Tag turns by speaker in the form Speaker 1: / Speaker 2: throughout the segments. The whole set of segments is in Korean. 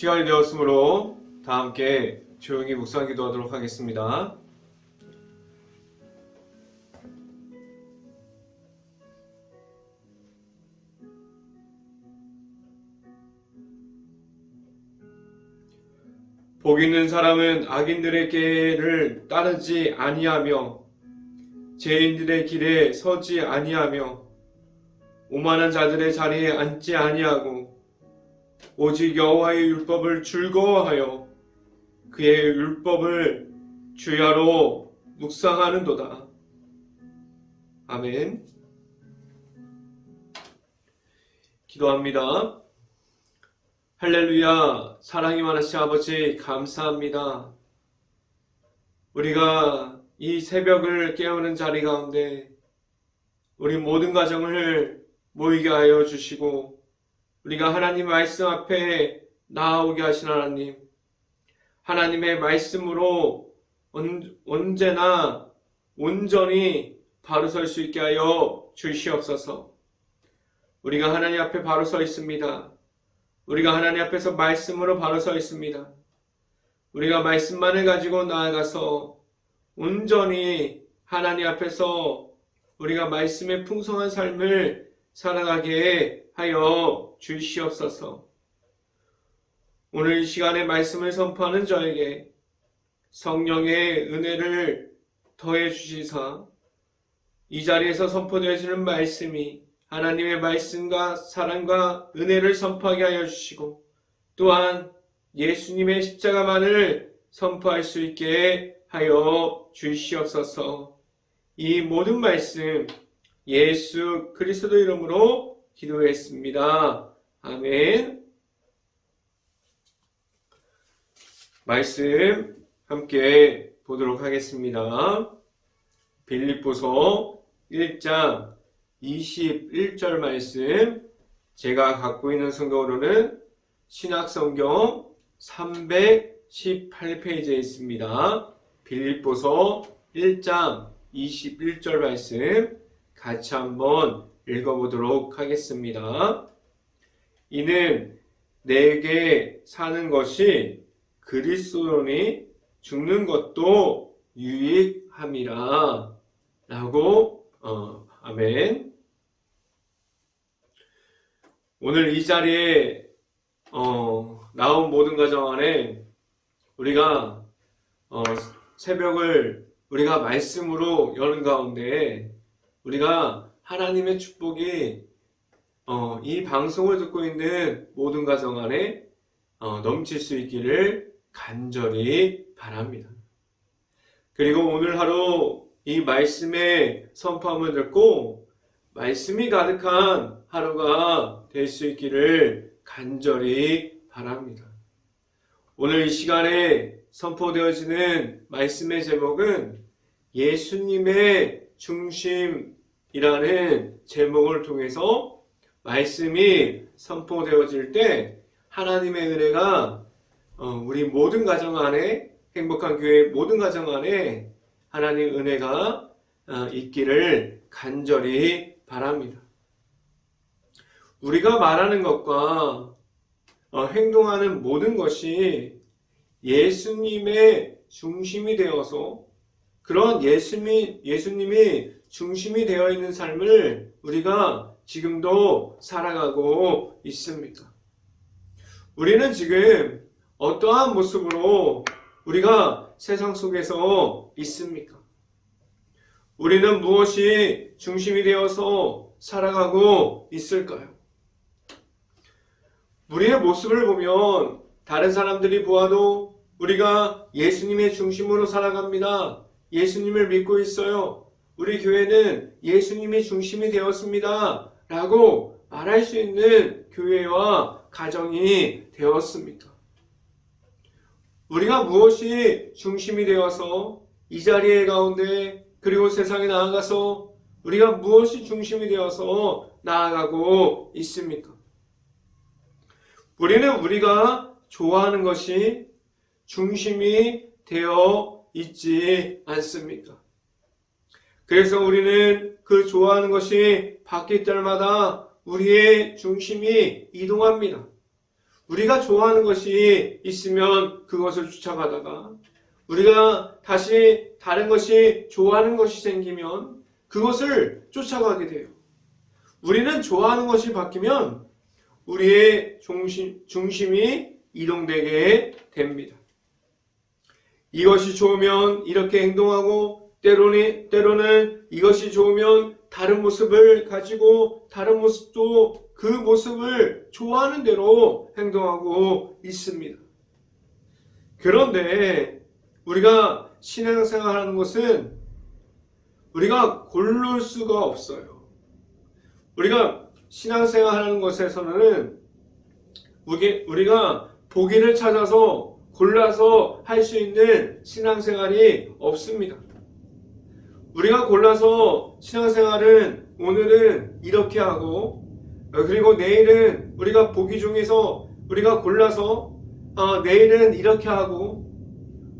Speaker 1: 시간이 되었으므로 다 함께 조용히 묵상 기도하도록 하겠습니다. 복 있는 사람은 악인들의 계를 따르지 아니하며 죄인들의 길에 서지 아니하며 오만한 자들의 자리에 앉지 아니하고 오직 여호와의 율법을 즐거워하여 그의 율법을 주야로 묵상하는도다. 아멘. 기도합니다. 할렐루야. 사랑이 많으신 아버지 감사합니다. 우리가 이 새벽을 깨우는 자리 가운데 우리 모든 가정을 모이게 하여 주시고 우리가 하나님 말씀 앞에 나아오게 하신 하나님, 하나님의 말씀으로 언제나 온전히 바로 설 수 있게 하여 주시옵소서. 우리가 하나님 앞에 바로 서 있습니다. 우리가 하나님 앞에서 말씀으로 바로 서 있습니다. 우리가 말씀만을 가지고 나아가서 온전히 하나님 앞에서 우리가 말씀의 풍성한 삶을 살아가게 하여 주시옵소서. 오늘 이 시간에 말씀을 선포하는 저에게 성령의 은혜를 더해 주시사 이 자리에서 선포되어지는 말씀이 하나님의 말씀과 사랑과 은혜를 선포하게 하여 주시고 또한 예수님의 십자가만을 선포할 수 있게 하여 주시옵소서. 이 모든 말씀 예수 그리스도 이름으로 기도했습니다. 아멘. 말씀 함께 보도록 하겠습니다. 빌립보서 1장 21절 말씀, 제가 갖고 있는 성경으로는 신약성경 318페이지에 있습니다. 빌립보서 1장 21절 말씀 같이 한번 읽어보도록 하겠습니다. 이는 내게 사는 것이 그리스도니 죽는 것도 유익함이라 라고 아멘. 오늘 이 자리에 나온 모든 가정 안에 우리가 새벽을 우리가 말씀으로 여는 가운데 우리가 하나님의 축복이 이 방송을 듣고 있는 모든 가정 안에 넘칠 수 있기를 간절히 바랍니다. 그리고 오늘 하루 이 말씀의 선포함을 듣고 말씀이 가득한 하루가 될 수 있기를 간절히 바랍니다. 오늘 이 시간에 선포되어지는 말씀의 제목은 예수님의 중심이라는 제목을 통해서 말씀이 선포되어질 때 하나님의 은혜가 우리 모든 가정 안에, 행복한 교회 모든 가정 안에 하나님의 은혜가 있기를 간절히 바랍니다. 우리가 말하는 것과 행동하는 모든 것이 예수님의 중심이 되어서 그런 예수님이 중심이 되어 있는 삶을 우리가 지금도 살아가고 있습니다. 우리는 지금 어떠한 모습으로 우리가 세상 속에서 있습니까? 우리는 무엇이 중심이 되어서 살아가고 있을까요? 우리의 모습을 보면 다른 사람들이 보아도 우리가 예수님의 중심으로 살아갑니다. 예수님을 믿고 있어요. 우리 교회는 예수님이 중심이 되었습니다. 라고 말할 수 있는 교회와 가정이 되었습니다. 우리가 무엇이 중심이 되어서 이 자리에 가운데 그리고 세상에 나아가서 우리가 무엇이 중심이 되어서 나아가고 있습니까? 우리는 우리가 좋아하는 것이 중심이 되어 있지 않습니까? 그래서 우리는 그 좋아하는 것이 바뀔 때마다 우리의 중심이 이동합니다. 우리가 좋아하는 것이 있으면 그것을 쫓아가다가 우리가 다시 다른 것이 좋아하는 것이 생기면 그것을 쫓아가게 돼요. 우리는 좋아하는 것이 바뀌면 우리의 중심이 이동되게 됩니다. 이것이 좋으면 이렇게 행동하고 때로는 이것이 좋으면 다른 모습을 가지고 다른 모습도 그 모습을 좋아하는 대로 행동하고 있습니다. 그런데 우리가 신앙생활하는 것은 우리가 고를 수가 없어요. 우리가 신앙생활하는 것에서는 우리가 보기를 찾아서 골라서 할 수 있는 신앙생활이 없습니다. 우리가 골라서 신앙생활은 오늘은 이렇게 하고 그리고 내일은 우리가 보기 중에서 우리가 골라서 내일은 이렇게 하고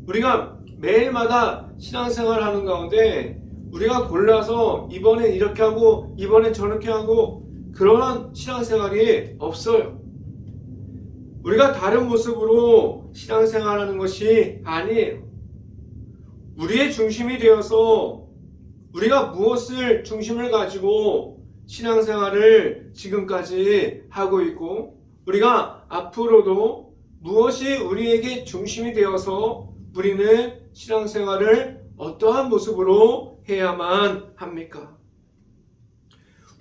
Speaker 1: 우리가 매일마다 신앙생활을 하는 가운데 우리가 골라서 이번엔 이렇게 하고 이번엔 저렇게 하고 그런 신앙생활이 없어요. 우리가 다른 모습으로 신앙생활하는 것이 아니에요. 우리의 중심이 되어서 우리가 무엇을 중심을 가지고 신앙생활을 지금까지 하고 있고 우리가 앞으로도 무엇이 우리에게 중심이 되어서 우리는 신앙생활을 어떠한 모습으로 해야만 합니까?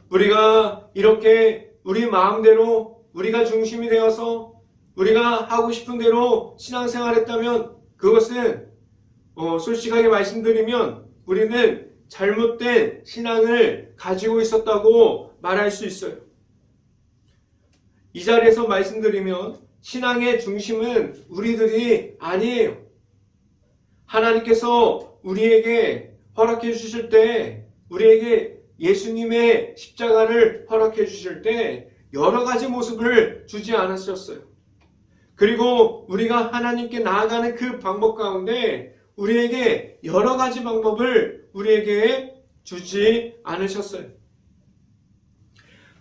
Speaker 1: 우리가 이렇게 우리 마음대로 우리가 중심이 되어서 우리가 하고 싶은 대로 신앙생활했다면 그것은 솔직하게 말씀드리면 우리는 잘못된 신앙을 가지고 있었다고 말할 수 있어요. 이 자리에서 말씀드리면 신앙의 중심은 우리들이 아니에요. 하나님께서 우리에게 허락해 주실 때 우리에게 예수님의 십자가를 허락해 주실 때 여러 가지 모습을 주지 않으셨어요. 그리고 우리가 하나님께 나아가는 그 방법 가운데 우리에게 여러 가지 방법을 우리에게 주지 않으셨어요.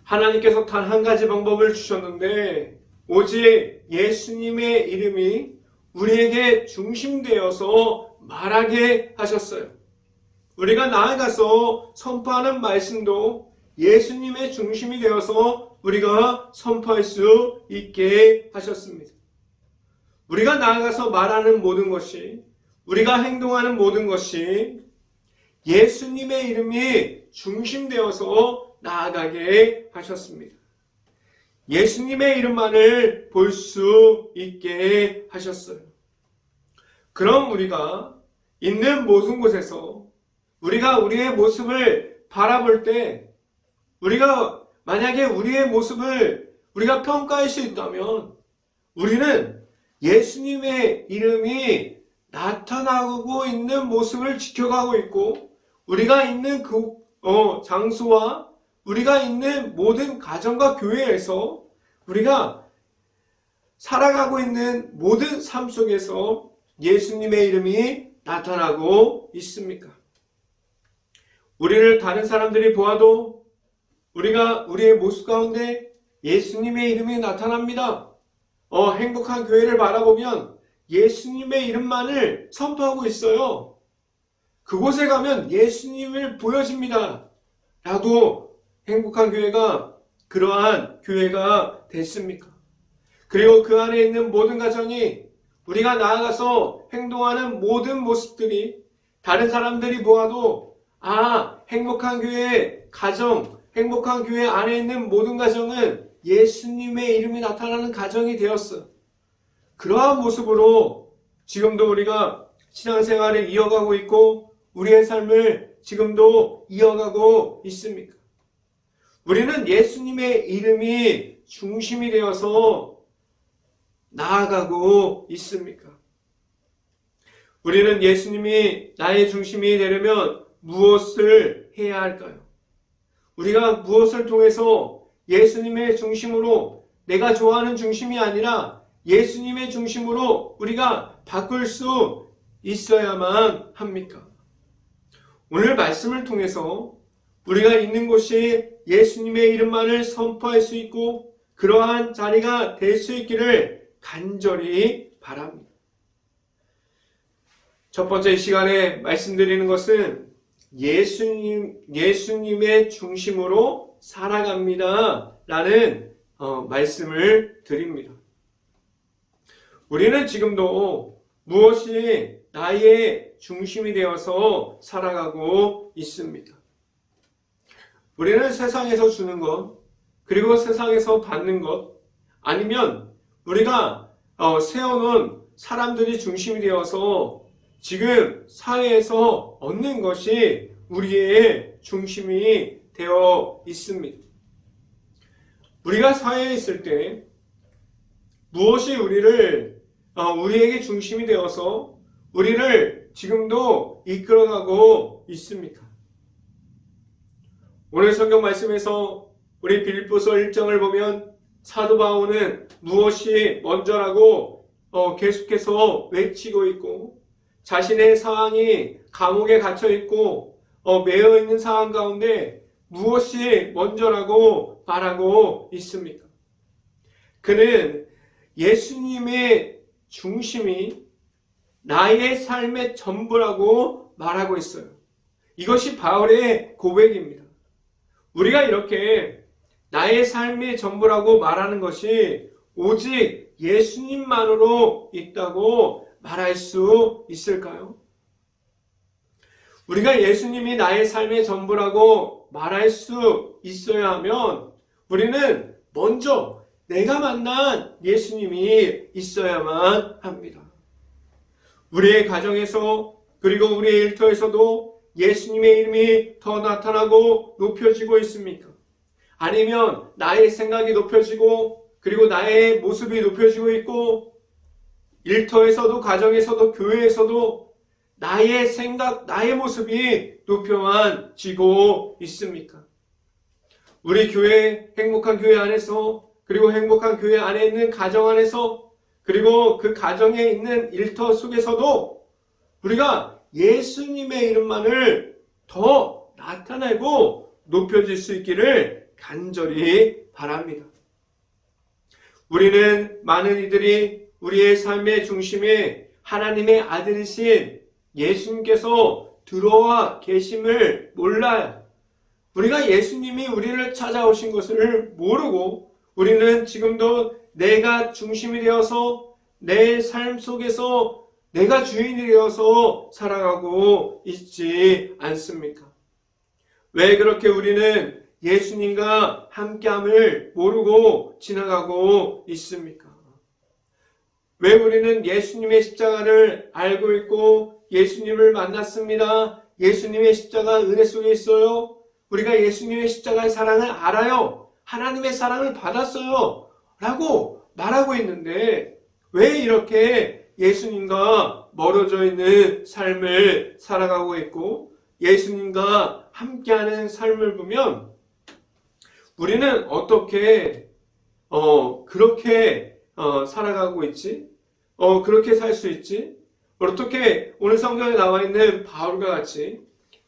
Speaker 1: 하나님께서 단 한 가지 방법을 주셨는데 오직 예수님의 이름이 우리에게 중심되어서 말하게 하셨어요. 우리가 나아가서 선포하는 말씀도 예수님의 중심이 되어서 우리가 선포할 수 있게 하셨습니다. 우리가 나아가서 말하는 모든 것이 우리가 행동하는 모든 것이 예수님의 이름이 중심되어서 나아가게 하셨습니다. 예수님의 이름만을 볼 수 있게 하셨어요. 그럼 우리가 있는 모든 곳에서 우리가 우리의 모습을 바라볼 때 우리가 만약에 우리의 모습을 우리가 평가할 수 있다면 우리는 예수님의 이름이 나타나고 있는 모습을 지켜가고 있고 우리가 있는 그 장소와 우리가 있는 모든 가정과 교회에서 우리가 살아가고 있는 모든 삶 속에서 예수님의 이름이 나타나고 있습니까? 우리를 다른 사람들이 보아도 우리가 우리의 모습 가운데 예수님의 이름이 나타납니다. 행복한 교회를 바라보면 예수님의 이름만을 선포하고 있어요. 그곳에 가면 예수님을 보여집니다. 라고 행복한 교회가 그러한 교회가 됐습니까? 그리고 그 안에 있는 모든 가정이 우리가 나아가서 행동하는 모든 모습들이 다른 사람들이 보아도 행복한 교회 가정, 행복한 교회 안에 있는 모든 가정은 예수님의 이름이 나타나는 가정이 되었어. 그러한 모습으로 지금도 우리가 신앙생활을 이어가고 있고 우리의 삶을 지금도 이어가고 있습니까? 우리는 예수님의 이름이 중심이 되어서 나아가고 있습니까? 우리는 예수님이 나의 중심이 되려면 무엇을 해야 할까요? 우리가 무엇을 통해서 예수님의 중심으로 내가 좋아하는 중심이 아니라 예수님의 중심으로 우리가 바꿀 수 있어야만 합니까? 오늘 말씀을 통해서 우리가 있는 곳이 예수님의 이름만을 선포할 수 있고 그러한 자리가 될 수 있기를 간절히 바랍니다. 첫 번째 시간에 말씀드리는 것은 예수님의 중심으로 살아갑니다. 라는 말씀을 드립니다. 우리는 지금도 무엇이 나의 중심이 되어서 살아가고 있습니다. 우리는 세상에서 주는 것, 그리고 세상에서 받는 것, 아니면 우리가 세워놓은 사람들이 중심이 되어서 지금 사회에서 얻는 것이 우리의 중심이 되어 있습니다. 우리가 사회에 있을 때 무엇이 우리에게 중심이 되어서 우리를 지금도 이끌어가고 있습니까? 오늘 성경 말씀에서 우리 빌립보서 1장을 보면 사도 바울은 무엇이 먼저라고 계속해서 외치고 있고, 자신의 상황이 감옥에 갇혀 있고 매여 있는 상황 가운데 무엇이 먼저라고 말하고 있습니까? 그는 예수님의 중심이 나의 삶의 전부라고 말하고 있어요. 이것이 바울의 고백입니다. 우리가 이렇게 나의 삶의 전부라고 말하는 것이 오직 예수님만으로 있다고 말할 수 있을까요? 우리가 예수님이 나의 삶의 전부라고 말할 수 있어야 하면 우리는 먼저 내가 만난 예수님이 있어야만 합니다. 우리의 가정에서 그리고 우리의 일터에서도 예수님의 이름이 더 나타나고 높여지고 있습니까? 아니면 나의 생각이 높여지고 그리고 나의 모습이 높여지고 있고, 일터에서도 가정에서도 교회에서도 나의 생각, 나의 모습이 높여만 지고 있습니까? 우리 교회, 행복한 교회 안에서, 그리고 행복한 교회 안에 있는 가정 안에서, 그리고 그 가정에 있는 일터 속에서도 우리가 예수님의 이름만을 더 나타내고 높여질 수 있기를 간절히 바랍니다. 우리는 많은 이들이 우리의 삶의 중심에 하나님의 아들이신 예수님께서 들어와 계심을 몰라요. 우리가 예수님이 우리를 찾아오신 것을 모르고 우리는 지금도 내가 중심이 되어서 내 삶 속에서 내가 주인이 되어서 살아가고 있지 않습니까? 왜 그렇게 우리는 예수님과 함께함을 모르고 지나가고 있습니까? 왜 우리는 예수님의 십자가를 알고 있고 예수님을 만났습니다. 예수님의 십자가 은혜 속에 있어요. 우리가 예수님의 십자가의 사랑을 알아요. 하나님의 사랑을 받았어요. 라고 말하고 있는데 왜 이렇게 예수님과 멀어져 있는 삶을 살아가고 있고 예수님과 함께하는 삶을 보면 우리는 어떻게 그렇게 살아가고 있지? 그렇게 살 수 있지? 어떻게 오늘 성경에 나와 있는 바울과 같이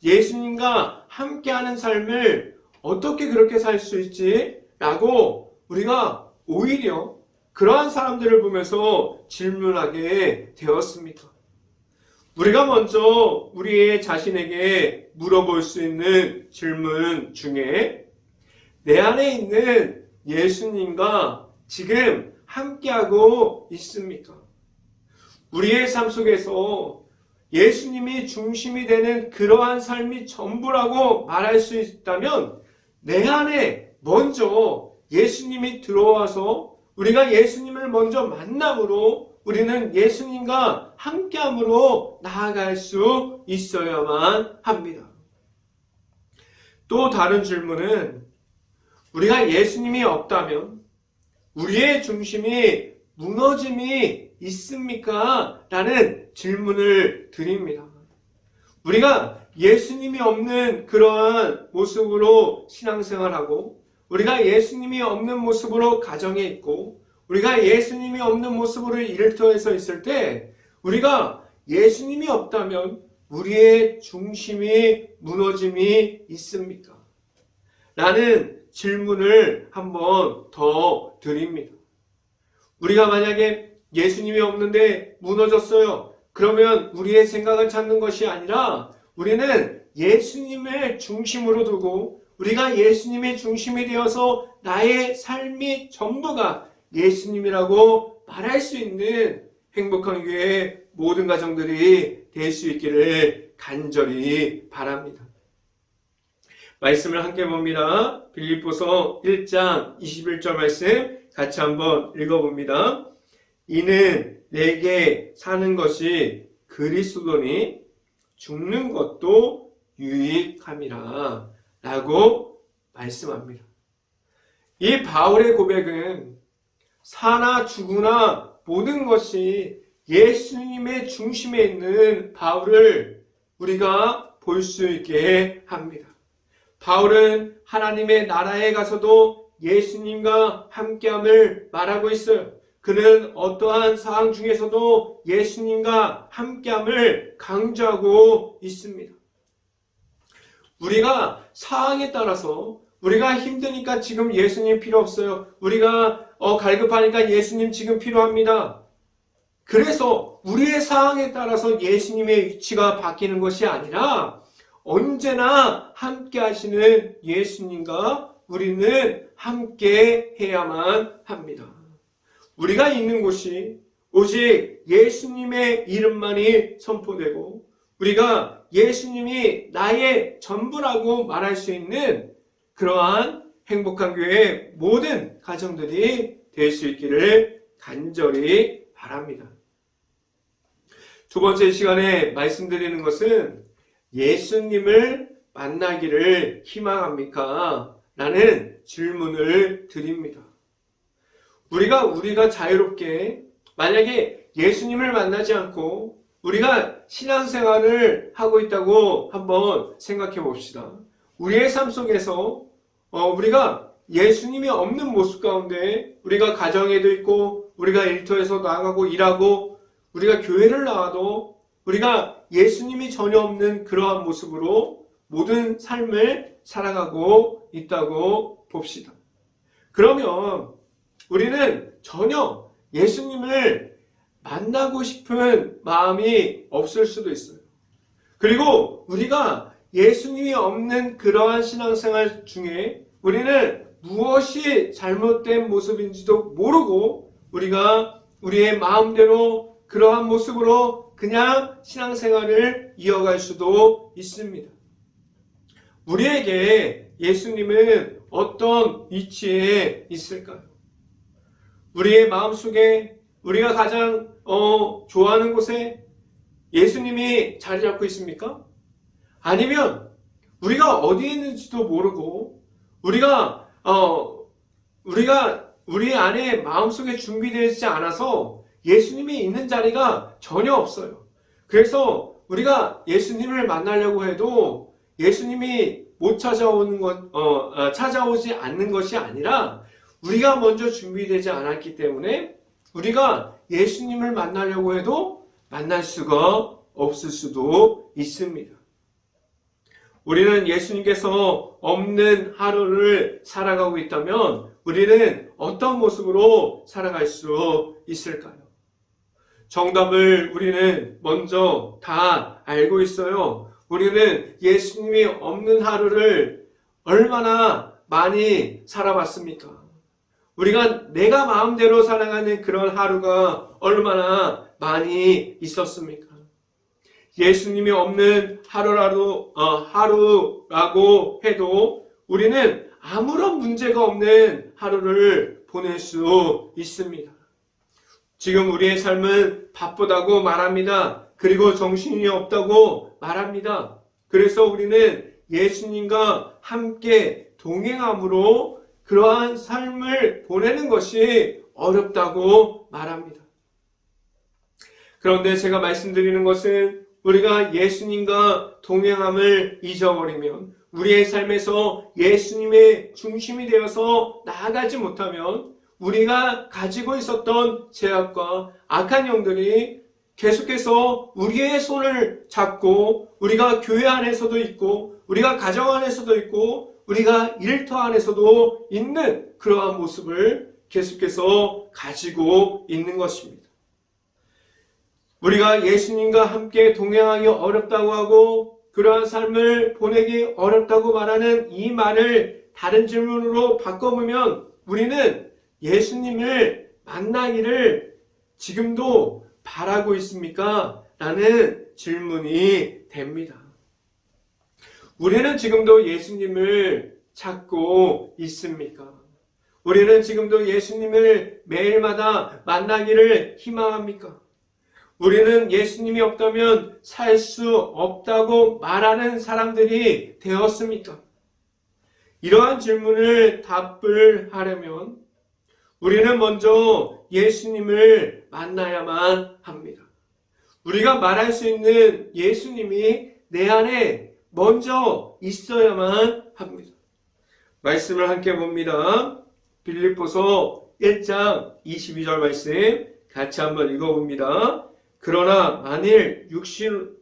Speaker 1: 예수님과 함께하는 삶을 어떻게 그렇게 살 수 있지? 라고 우리가 오히려 그러한 사람들을 보면서 질문하게 되었습니까? 우리가 먼저 우리의 자신에게 물어볼 수 있는 질문 중에 내 안에 있는 예수님과 지금 함께하고 있습니까? 우리의 삶 속에서 예수님이 중심이 되는 그러한 삶이 전부라고 말할 수 있다면 내 안에 먼저 예수님이 들어와서 우리가 예수님을 먼저 만남으로 우리는 예수님과 함께함으로 나아갈 수 있어야만 합니다. 또 다른 질문은 우리가 예수님이 없다면 우리의 중심이 무너짐이 있습니까? 라는 질문을 드립니다. 우리가 예수님이 없는 그러한 모습으로 신앙생활하고 우리가 예수님이 없는 모습으로 가정에 있고 우리가 예수님이 없는 모습으로 일터에서 있을 때 우리가 예수님이 없다면 우리의 중심이 무너짐이 있습니까? 라는 질문을 한번 더 드립니다. 우리가 만약에 예수님이 없는데 무너졌어요. 그러면 우리의 생각을 찾는 것이 아니라 우리는 예수님을 중심으로 두고 우리가 예수님의 중심이 되어서 나의 삶이 전부가 예수님이라고 말할 수 있는 행복한 교회의 모든 가정들이 될 수 있기를 간절히 바랍니다. 말씀을 함께 봅니다. 빌립보서 1장 21절 말씀 같이 한번 읽어봅니다. 이는 내게 사는 것이 그리스도니 죽는 것도 유익함이라 라고 말씀합니다. 이 바울의 고백은 사나 죽으나 모든 것이 예수님의 중심에 있는 바울을 우리가 볼 수 있게 합니다. 바울은 하나님의 나라에 가서도 예수님과 함께함을 말하고 있어요. 그는 어떠한 상황 중에서도 예수님과 함께함을 강조하고 있습니다. 우리가 상황에 따라서 우리가 힘드니까 지금 예수님 필요 없어요. 우리가 갈급하니까 예수님 지금 필요합니다. 그래서 우리의 상황에 따라서 예수님의 위치가 바뀌는 것이 아니라 언제나 함께 하시는 예수님과 우리는 함께 해야만 합니다. 우리가 있는 곳이 오직 예수님의 이름만이 선포되고 우리가 예수님이 나의 전부라고 말할 수 있는 그러한 행복한 교회의 모든 가정들이 될 수 있기를 간절히 바랍니다. 두 번째 시간에 말씀드리는 것은 예수님을 만나기를 희망합니까? 라는 질문을 드립니다. 우리가 자유롭게 만약에 예수님을 만나지 않고 우리가 신앙생활을 하고 있다고 한번 생각해 봅시다. 우리의 삶 속에서 우리가 예수님이 없는 모습 가운데 우리가 가정에도 있고 우리가 일터에서 나가고 일하고 우리가 교회를 나와도 우리가 예수님이 전혀 없는 그러한 모습으로 모든 삶을 살아가고 있다고 봅시다. 그러면 우리는 전혀 예수님을 만나고 싶은 마음이 없을 수도 있어요. 그리고 우리가 예수님이 없는 그러한 신앙생활 중에 우리는 무엇이 잘못된 모습인지도 모르고 우리가 우리의 마음대로 그러한 모습으로 그냥 신앙생활을 이어갈 수도 있습니다. 우리에게 예수님은 어떤 위치에 있을까요? 우리의 마음속에 우리가 가장 좋아하는 곳에 예수님이 자리 잡고 있습니까? 아니면 우리가 어디에 있는지도 모르고 우리가 우리 안에 마음속에 준비되지 않아서 예수님이 있는 자리가 전혀 없어요. 그래서 우리가 예수님을 만나려고 해도 예수님이 못 찾아오지 않는 것이 아니라 우리가 먼저 준비되지 않았기 때문에 우리가 예수님을 만나려고 해도 만날 수가 없을 수도 있습니다. 우리는 예수님께서 없는 하루를 살아가고 있다면 우리는 어떤 모습으로 살아갈 수 있을까요? 정답을 우리는 먼저 다 알고 있어요. 우리는 예수님이 없는 하루를 얼마나 많이 살아봤습니까? 우리가 내가 마음대로 살아가는 그런 하루가 얼마나 많이 있었습니까? 예수님이 없는 하루라고 해도 우리는 아무런 문제가 없는 하루를 보낼 수 있습니다. 지금 우리의 삶은 바쁘다고 말합니다. 그리고 정신이 없다고 말합니다. 그래서 우리는 예수님과 함께 동행함으로 그러한 삶을 보내는 것이 어렵다고 말합니다. 그런데 제가 말씀드리는 것은 우리가 예수님과 동행함을 잊어버리면 우리의 삶에서 예수님의 중심이 되어서 나아가지 못하면 우리가 가지고 있었던 죄악과 악한 영들이 계속해서 우리의 손을 잡고 우리가 교회 안에서도 있고 우리가 가정 안에서도 있고 우리가 일터 안에서도 있는 그러한 모습을 계속해서 가지고 있는 것입니다. 우리가 예수님과 함께 동행하기 어렵다고 하고 그러한 삶을 보내기 어렵다고 말하는 이 말을 다른 질문으로 바꿔보면 우리는 예수님을 만나기를 지금도 바라고 있습니까? 라는 질문이 됩니다. 우리는 지금도 예수님을 찾고 있습니까? 우리는 지금도 예수님을 매일마다 만나기를 희망합니까? 우리는 예수님이 없다면 살 수 없다고 말하는 사람들이 되었습니까? 이러한 질문을 답을 하려면 우리는 먼저 예수님을 만나야만 합니다. 우리가 말할 수 있는 예수님이 내 안에 먼저 있어야만 합니다. 말씀을 함께 봅니다. 빌립보서 1장 22절 말씀 같이 한번 읽어봅니다. 그러나 만일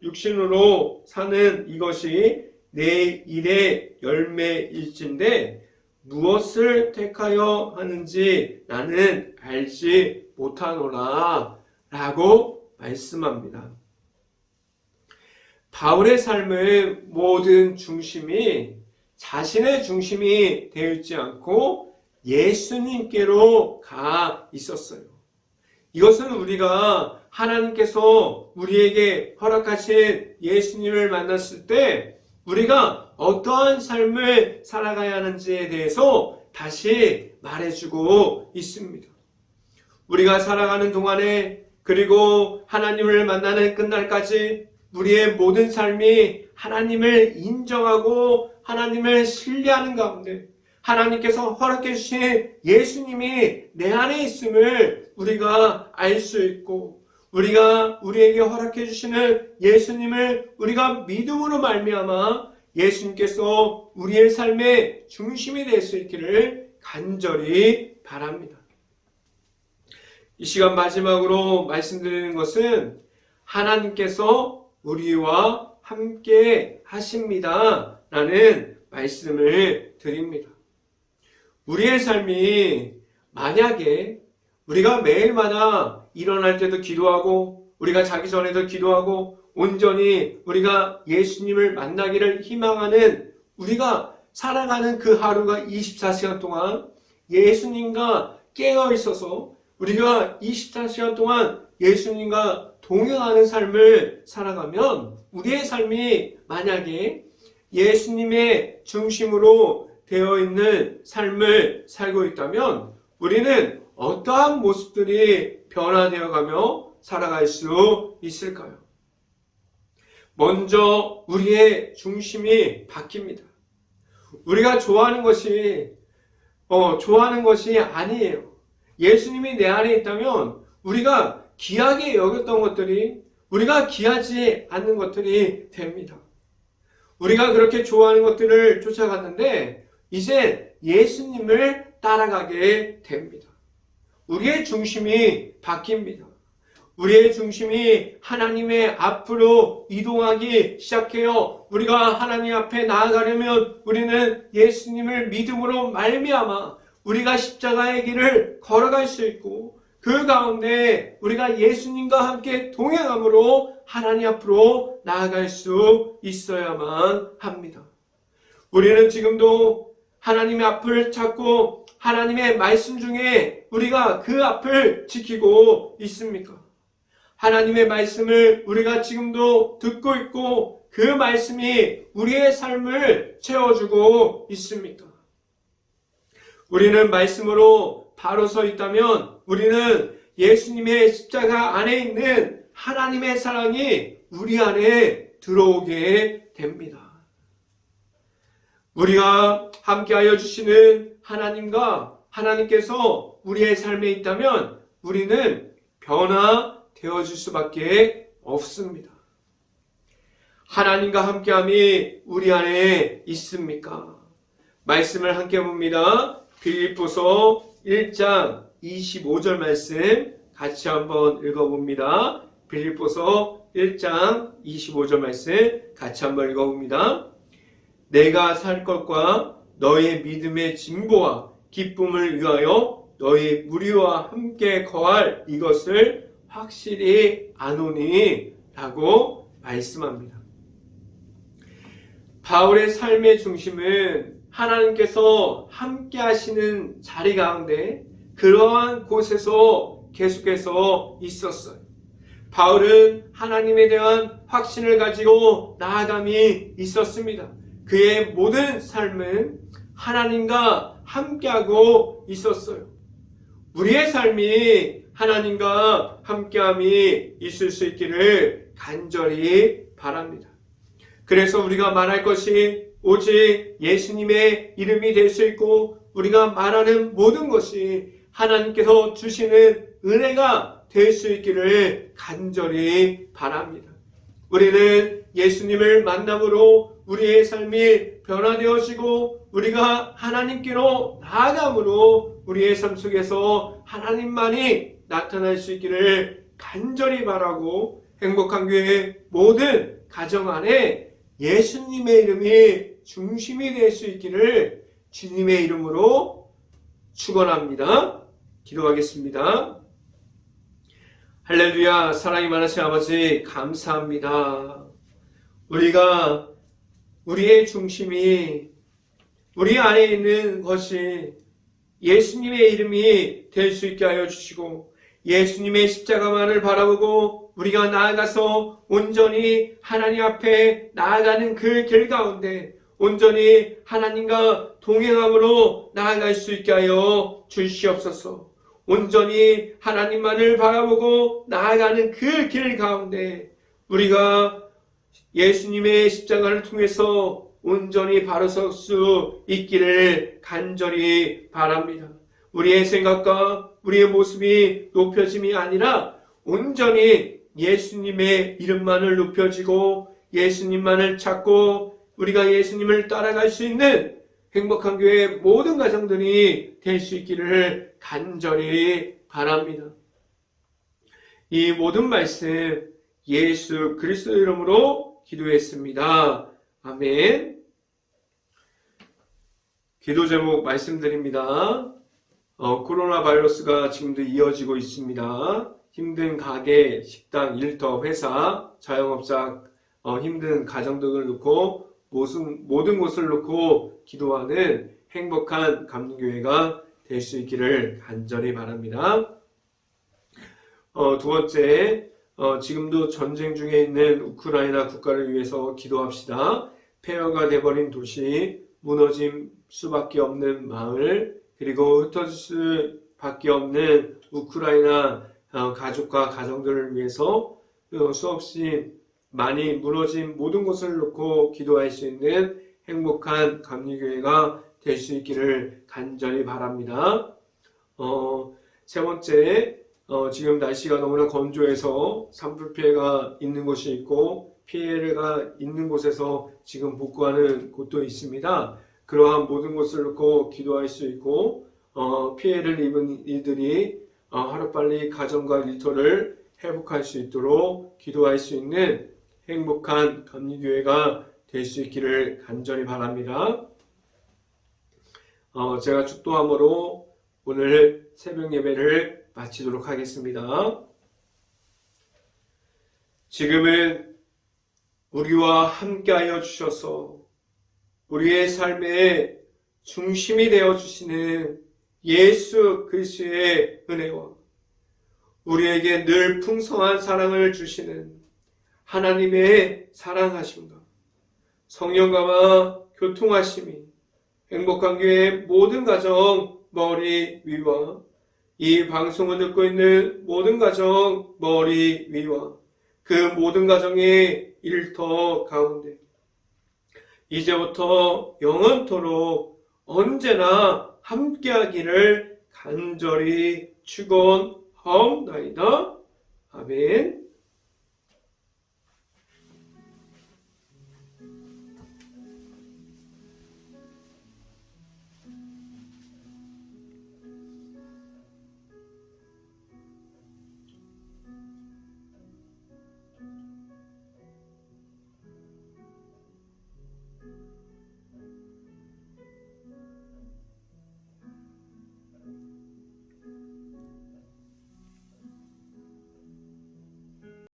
Speaker 1: 육신으로 사는 이것이 내 일의 열매일진데 무엇을 택하여 하는지 나는 알지 못하노라 라고 말씀합니다. 바울의 삶의 모든 중심이 자신의 중심이 되어 있지 않고 예수님께로 가 있었어요. 이것은 우리가 하나님께서 우리에게 허락하신 예수님을 만났을 때 우리가 어떠한 삶을 살아가야 하는지에 대해서 다시 말해주고 있습니다. 우리가 살아가는 동안에 그리고 하나님을 만나는 끝날까지 우리의 모든 삶이 하나님을 인정하고 하나님을 신뢰하는 가운데 하나님께서 허락해 주신 예수님이 내 안에 있음을 우리가 알 수 있고 우리가 우리에게 허락해 주시는 예수님을 우리가 믿음으로 말미암아 예수님께서 우리의 삶의 중심이 될 수 있기를 간절히 바랍니다. 이 시간 마지막으로 말씀드리는 것은 하나님께서 우리와 함께 하십니다 라는 말씀을 드립니다. 우리의 삶이 만약에 우리가 매일마다 일어날 때도 기도하고 우리가 자기 전에도 기도하고 온전히 우리가 예수님을 만나기를 희망하는 우리가 살아가는 그 하루가 24시간 동안 예수님과 깨어 있어서 우리가 24시간 동안 예수님과 동행하는 삶을 살아가면 우리의 삶이 만약에 예수님의 중심으로 되어 있는 삶을 살고 있다면 우리는 어떠한 모습들이 변화되어 가며 살아갈 수 있을까요? 먼저 우리의 중심이 바뀝니다. 우리가 좋아하는 것이 아니에요. 예수님이 내 안에 있다면 우리가 귀하게 여겼던 것들이 우리가 귀하지 않는 것들이 됩니다. 우리가 그렇게 좋아하는 것들을 쫓아갔는데 이제 예수님을 따라가게 됩니다. 우리의 중심이 바뀝니다. 우리의 중심이 하나님의 앞으로 이동하기 시작해요. 우리가 하나님 앞에 나아가려면 우리는 예수님을 믿음으로 말미암아 우리가 십자가의 길을 걸어갈 수 있고 그 가운데 우리가 예수님과 함께 동행함으로 하나님 앞으로 나아갈 수 있어야만 합니다. 우리는 지금도 하나님의 앞을 찾고 하나님의 말씀 중에 우리가 그 앞을 지키고 있습니까? 하나님의 말씀을 우리가 지금도 듣고 있고 그 말씀이 우리의 삶을 채워주고 있습니까? 우리는 말씀으로 바로 서 있다면 우리는 예수님의 십자가 안에 있는 하나님의 사랑이 우리 안에 들어오게 됩니다. 우리가 함께하여 주시는 하나님과 하나님께서 우리의 삶에 있다면 우리는 변화되어질 수밖에 없습니다. 하나님과 함께함이 우리 안에 있습니까? 말씀을 함께 봅니다. 빌립보서 1장 25절 말씀 같이 한번 읽어봅니다. 빌립보서 1장 25절 말씀 같이 한번 읽어봅니다. 내가 살 것과 너의 믿음의 진보와 기쁨을 위하여 너희 무리와 함께 거할 이것을 확실히 아노니 라고 말씀합니다. 바울의 삶의 중심은 하나님께서 함께 하시는 자리 가운데 그러한 곳에서 계속해서 있었어요. 바울은 하나님에 대한 확신을 가지고 나아감이 있었습니다. 그의 모든 삶은 하나님과 함께하고 있었어요. 우리의 삶이 하나님과 함께함이 있을 수 있기를 간절히 바랍니다. 그래서 우리가 말할 것이 오직 예수님의 이름이 될 수 있고 우리가 말하는 모든 것이 하나님께서 주시는 은혜가 될 수 있기를 간절히 바랍니다. 우리는 예수님을 만남으로 우리의 삶이 변화되어지고 우리가 하나님께로 나아감으로 우리의 삶 속에서 하나님만이 나타날 수 있기를 간절히 바라고 행복한 교회 모든 가정 안에 예수님의 이름이 중심이 될 수 있기를 주님의 이름으로 축원합니다. 기도하겠습니다. 할렐루야. 사랑이 많으신 아버지 감사합니다. 우리가 우리의 중심이 우리 안에 있는 것이 예수님의 이름이 될 수 있게 하여 주시고 예수님의 십자가만을 바라보고 우리가 나아가서 온전히 하나님 앞에 나아가는 그 길 가운데 온전히 하나님과 동행함으로 나아갈 수 있게 하여 주시옵소서. 온전히 하나님만을 바라보고 나아가는 그 길 가운데 우리가 예수님의 십자가를 통해서 온전히 바로 설 수 있기를 간절히 바랍니다. 우리의 생각과 우리의 모습이 높여짐이 아니라 온전히 예수님의 이름만을 높여지고 예수님만을 찾고 우리가 예수님을 따라갈 수 있는 행복한 교회 모든 가정들이 될 수 있기를 간절히 바랍니다. 이 모든 말씀 예수 그리스도 이름으로 기도했습니다. 아멘. 기도 제목 말씀드립니다. 코로나 바이러스가 지금도 이어지고 있습니다. 힘든 가게, 식당, 일터, 회사, 자영업자, 힘든 가정들을 놓고 모든 곳을 놓고 기도하는 행복한 감리교회가 될 수 있기를 간절히 바랍니다. 두 번째, 지금도 전쟁 중에 있는 우크라이나 국가를 위해서 기도합시다. 폐허가 돼버린 도시, 무너짐 수밖에 없는 마을, 그리고 흩어질 수밖에 없는 우크라이나 가족과 가정들을 위해서 수없이 많이 무너진 모든 것을 놓고 기도할 수 있는 행복한 감리교회가 될 수 있기를 간절히 바랍니다. 세 번째, 지금 날씨가 너무나 건조해서 산불 피해가 있는 곳이 있고 피해가 있는 곳에서 지금 복구하는 곳도 있습니다. 그러한 모든 것을 놓고 기도할 수 있고 피해를 입은 이들이 하루빨리 가정과 일터를 회복할 수 있도록 기도할 수 있는 행복한 감리교회가 될 수 있기를 간절히 바랍니다. 제가 축도함으로 오늘 새벽 예배를 마치도록 하겠습니다. 지금은 우리와 함께하여 주셔서 우리의 삶의 중심이 되어 주시는 예수 그리스도의 은혜와 우리에게 늘 풍성한 사랑을 주시는 하나님의 사랑하심과 성령과와 교통하심이 행복한 교회의 모든 가정 머리 위와 이 방송을 듣고 있는 모든 가정 머리 위와 그 모든 가정의 일터 가운데 이제부터 영원토록 언제나 함께하기를 간절히 축원하옵나이다. 아멘.